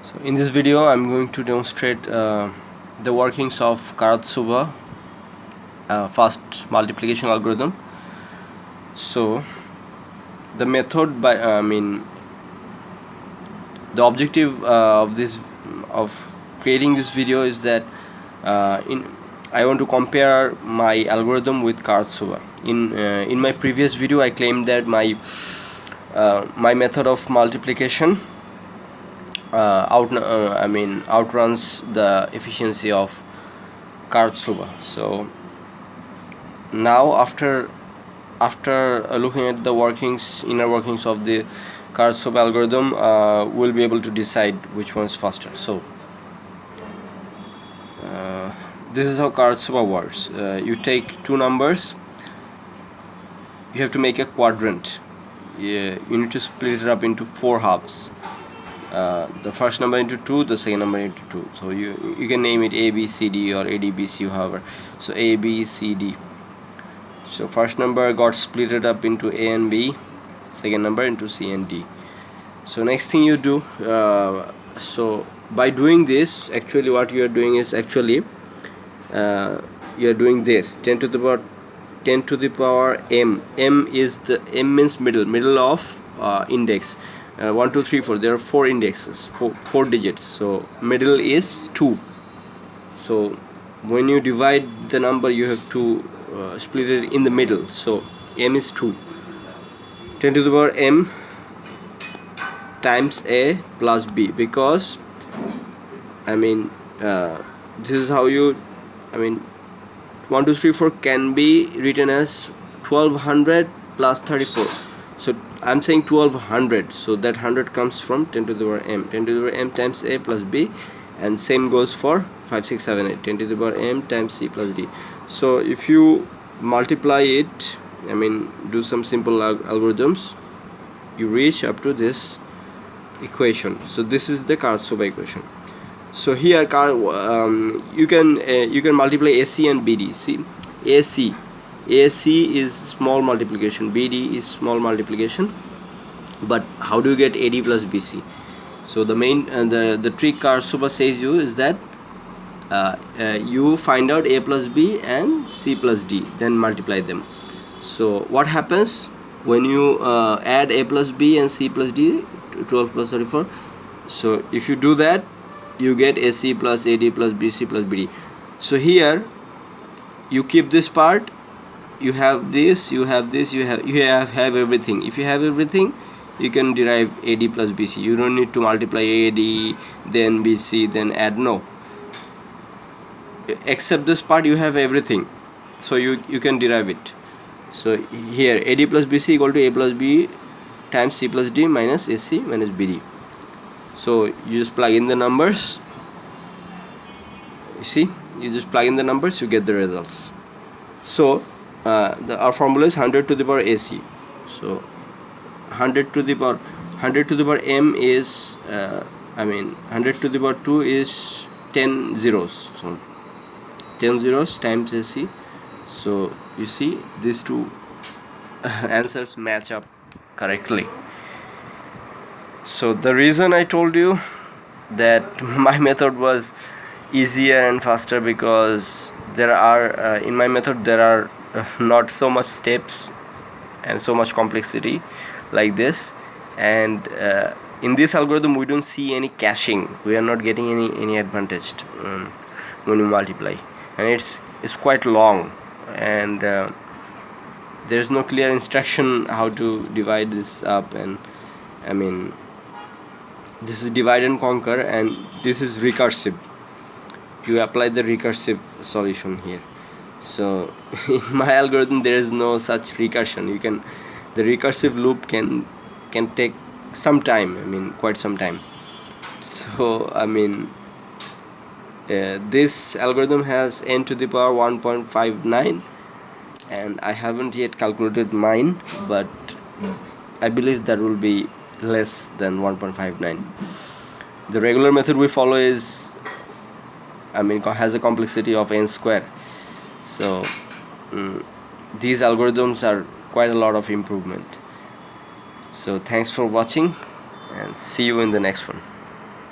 So in this video I'm going to demonstrate the workings of Karatsuba fast multiplication algorithm. So the method the objective of creating this video is that I want to compare my algorithm with Karatsuba. In my previous video I claimed that my method of multiplication outruns the efficiency of Karatsuba. So now after looking at the inner workings of the Karatsuba algorithm, we'll be able to decide which one's faster. So this is how Karatsuba works. You take two numbers, you have to make a quadrant. You need to split it up into four halves. The first number into 2, the second number into 2. So you can name it A, B, C, D or A, D, B, C, however. So A, B, C, D. So first number got splitted up into A and B, second number into C and D. So next thing you do, so by doing this, actually what you are doing is you are doing this 10 to the power m. M means middle of index. 1 2 3 4, there are four indexes, four digits, so middle is 2. So when you divide the number you have to split it in the middle, so m is 2. 10 to the power m times a plus b, because this is how 1 2 3 4 can be written as 1200 plus 34. So I'm saying 1200, so that 100 comes from 10 to the power m. 10 to the power m times a plus b, and same goes for 5 6 7 8. 10 to the power m times c plus d. So if you multiply it, do some simple algorithms, you reach up to this equation. So this is the Karatsuba equation. So here you can multiply AC and BD. See, AC is small multiplication, BD is small multiplication, but how do you get AD plus BC? So the main the trick Karatsuba says you is that you find out A plus B and C plus D, then multiply them. So what happens when you add A plus B and C plus D, 12 plus 34? So if you do that, you get AC plus AD plus BC plus BD. So here you keep this part, you have this, you have this, you have everything. If you have everything, you can derive AD plus BC. You don't need to multiply AD, then BC, then add. No, except this part you have everything, so you can derive it. So here AD plus BC equal to A plus B times C plus D minus AC minus BD. So you just plug in the numbers, you see, you just plug in the numbers, you get the results. So our formula is 100 to the power AC. So 100 to the power m is 100 to the power 2 is 10 zeros. So 10 zeros times AC. So you see, these two answers match up correctly. So the reason I told you that my method was easier and faster, because there are in my method there are not so much steps and so much complexity like this, and in this algorithm we don't see any caching. We are not getting any advantage when we multiply, and it's quite long, and there is no clear instruction how to divide this up. And this is divide and conquer, and this is recursive. You apply the recursive solution here. So in my algorithm there is no such recursion. The recursive loop can take some time, quite some time. So this algorithm has n to the power 1.59, and I haven't yet calculated mine, but I believe that will be less than 1.59. The regular method we follow is has a complexity of n square. So these algorithms are quite a lot of improvement. So thanks for watching, and see you in the next one.